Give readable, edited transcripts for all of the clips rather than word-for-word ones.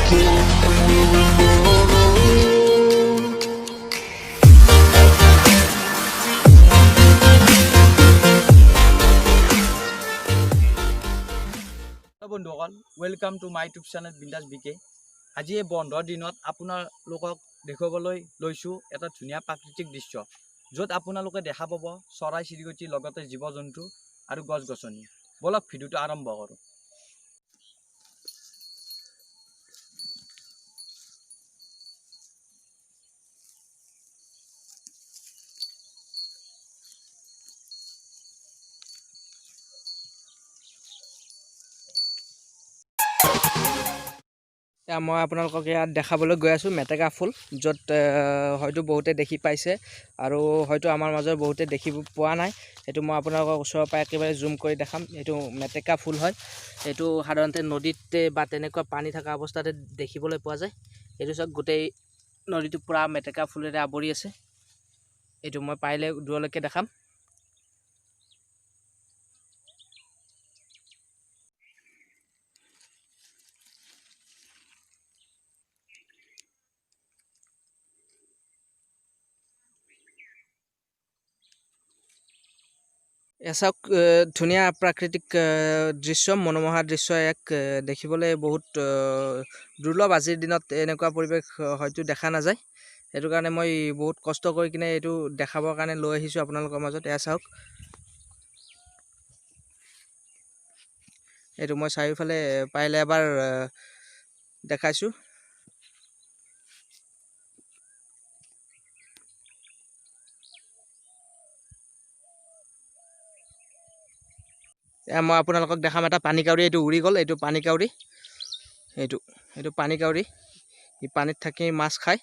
বন্ধুসকল welcome to my YouTube channel বিন্দাস বিকে। আজি এই বন্ধৰ দিনত আপোনালোকক দেখুৱাবলৈ লৈছোঁ এটা ধুনীয়া প্ৰাকৃতিক দৃশ্য, য'ত আপোনালোকে দেখা পাব চৰাই চিৰিকটিৰ লগতে জীৱ জন্তু আৰু গছ গছনি। বলক ভিডিঅ'টো আৰম্ভ কৰোঁ। মই আপোনালোকক ইয়াত দেখাবলৈ গৈ আছোঁ মেটেকা ফুল, য'ত হয়তো বহুতে দেখি পাইছে আৰু হয়তো আমাৰ মাজৰ বহুতে দেখি পোৱা নাই। এইটো মই আপোনালোকক ওচৰৰ পৰা একেবাৰে জুম কৰি দেখাম। এইটো মেটেকা ফুল হয়। এইটো সাধাৰণতে নদীতে বা তেনেকুৱা পানী থকা অৱস্থাতে দেখিবলৈ পোৱা যায়। এইটো চাওক, গোটেই নদীটো পূৰা মেটেকা ফুলেৰে আৱৰি আছে। এইটো মই পাৰিলে দূৰলৈকে দেখাম। চাওক, ধুনীয়া প্ৰাকৃতিক দৃশ্য, মনোমোহা দৃশ্য এক দেখিবলৈ বহুত দুৰ্লভ। আজিৰ দিনত এনেকুৱা পৰিৱেশ হয়তো দেখা নাযায়। সেইটো কাৰণে মই বহুত কষ্ট কৰি কিনে এইটো দেখাবৰ কাৰণে লৈ আহিছোঁ আপোনালোকৰ মাজত। এয়া চাওক, এইটো মই চাৰিওফালে পাৰিলে এবাৰ দেখাইছোঁ। মই আপোনালোকক দেখাম এটা পানী কাউৰী। এইটো উৰি গ'ল। এইটো পানী কাউৰী, এইটো পানী কাউৰী। ই পানীত থাকি মাছ খায়।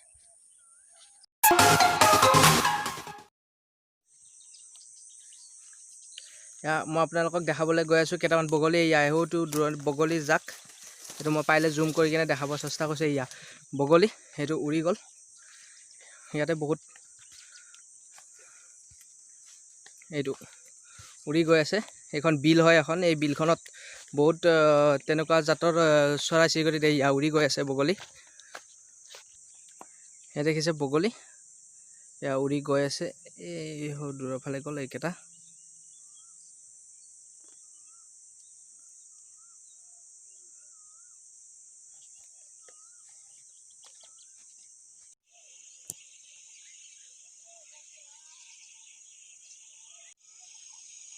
মই আপোনালোকক দেখাবলৈ গৈ আছোঁ কেইটামান বগলী। এইটো দূৰত বগলী জাক। এইটো মই পাৰিলে জুম কৰি কিনে দেখাব চেষ্টা কৰিছোঁ। ইয়া বগলী, সেইটো উৰি গ'ল। ইয়াতে বহুত এইটো উৰি গৈ আছে। এইখন বিল হয় এখন। এই বিলখনত বহুত তেনেকুৱা জাতৰ চৰাই চিৰিকটি উৰি গৈ আছে বগলী। এয়া দেখিছে বগলী, এয়া উৰি গৈ আছে। এই দূৰৰ ফালে গ'ল এইকেইটা।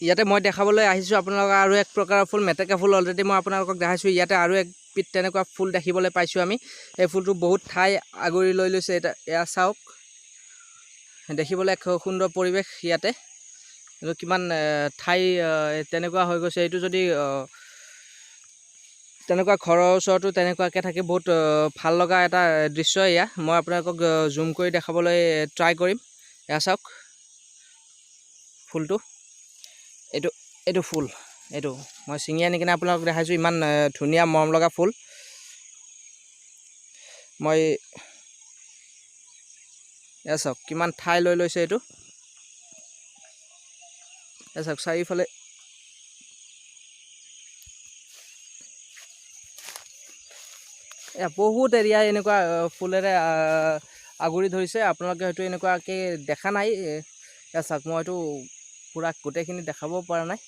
ইয়াতে মই দেখাবলৈ আহিছোঁ আপোনালোকক আৰু এক প্ৰকাৰৰ ফুল, মেটেকা ফুল। অলৰেডি মই আপোনালোকক দেখাইছোঁ। ইয়াতে আৰু এক বিধ তেনেকুৱা ফুল দেখিবলৈ পাইছোঁ আমি। এই ফুলটো বহুত ঠাই আগুৰি লৈ লৈছে। এয়া চাওক, দেখিবলৈ এক সুন্দৰ পৰিৱেশ। ইয়াতে কিমান ঠাই তেনেকুৱা হৈ গৈছে। এইটো যদি তেনেকুৱা ঘৰৰ ওচৰতো তেনেকুৱাকৈ থাকি বহুত ভাল লগা এটা দৃশ্য। এয়া মই আপোনালোকক জুম কৰি দেখাবলৈ ট্ৰাই কৰিম। এয়া চাওক ফুলটো, এইটো ফুল। এইটো মই ছিঙি আনি কিনে আপোনালোকক দেখাইছোঁ। ইমান ধুনীয়া মৰম লগা ফুল। মই এয়া চাওক কিমান ঠাই লৈ লৈছে এইটো। এয়া চাওক চাৰিওফালে বহুত এৰিয়া এনেকুৱা ফুলেৰে আগুৰি ধৰিছে। আপোনালোকে হয়তো এনেকুৱাকৈ দেখা নাই। এয়া চাওক, মই এইটো পূৰা গোটেইখিনি দেখাব পৰা নাই।